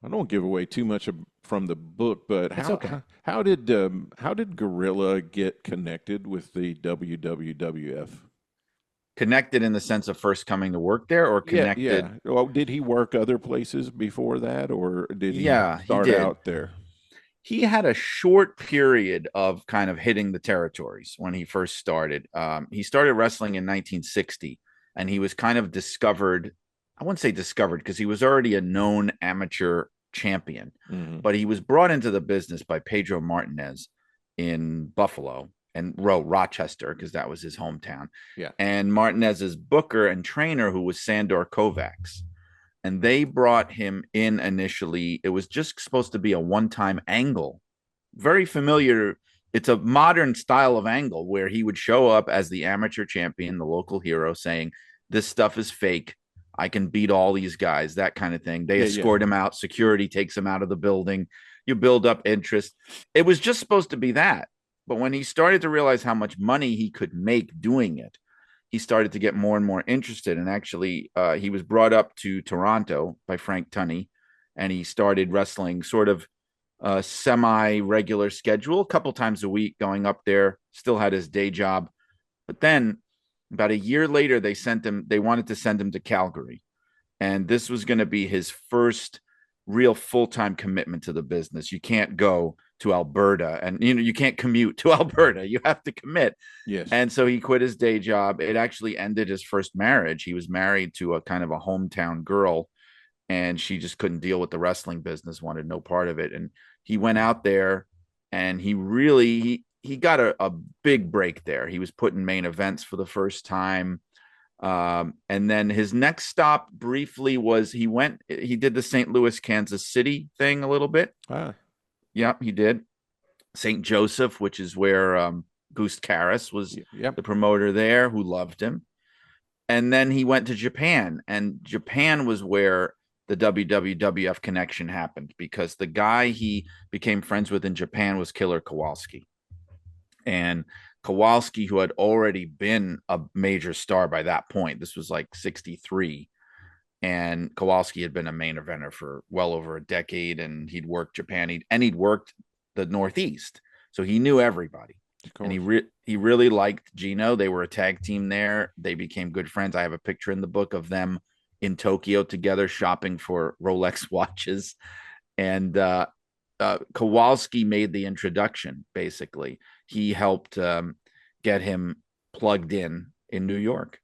I don't give away too much from the book, but It's okay. how did Gorilla get connected with the WWWF? Connected in the sense of first coming to work there, or Yeah, connected? yeah. Well, did he work other places before that, or did he Yeah, he start did. out there? He had a short period of kind of hitting the territories when he first started. He started wrestling in 1960, and he was kind of discovered. I wouldn't say discovered because he was already a known amateur champion, Hmm. but he was brought into the business by Pedro Martinez in Buffalo and Rochester because that was his hometown. Yeah. And Martinez's booker and trainer, who was Sandor Kovacs, and they brought him in initially. It was just supposed to be a one-time angle, very familiar. It's a modern style of angle where he would show up as the amateur champion, the local hero, saying, "This stuff is fake. I can beat all these guys," that kind of thing. They Yeah, yeah. escort him out. Security takes him out of the building. You build up interest. It was just supposed to be that. But when he started to realize how much money he could make doing it, he started to get more and more interested. And actually, he was brought up to Toronto by Frank Tunney, and he started wrestling sort of a semi-regular schedule, a couple times a week, going up there. Still had his day job, but then about a year later, they sent him. They wanted to send him to Calgary, and this was going to be his first real full-time commitment to the business. You can't go to Alberta, and you can't commute to Alberta. You have to commit. Yes. And so he quit his day job. It actually ended his first marriage. He was married to a kind of a hometown girl, and she just couldn't deal with the wrestling business, wanted no part of it. And he went out there, and he got a big break there. He was put in main events for the first time. And then his next stop briefly was he did the St. Louis, Kansas City thing a little bit. Ah, Yeah, he did. St. Joseph, which is where Goose Karras was yep. the promoter there, who loved him. And then he went to Japan, and Japan was where the WWWF connection happened because the guy he became friends with in Japan was Killer Kowalski. And Kowalski, who had already been a major star by that point, this was like 63. And Kowalski had been a main eventer for well over a decade, and he'd worked Japan, he'd worked the Northeast. So he knew everybody. Of And course. he really liked Gino. They were a tag team there. They became good friends. I have a picture in the book of them in Tokyo together shopping for Rolex watches. And Kowalski made the introduction, basically. He helped get him plugged in New York.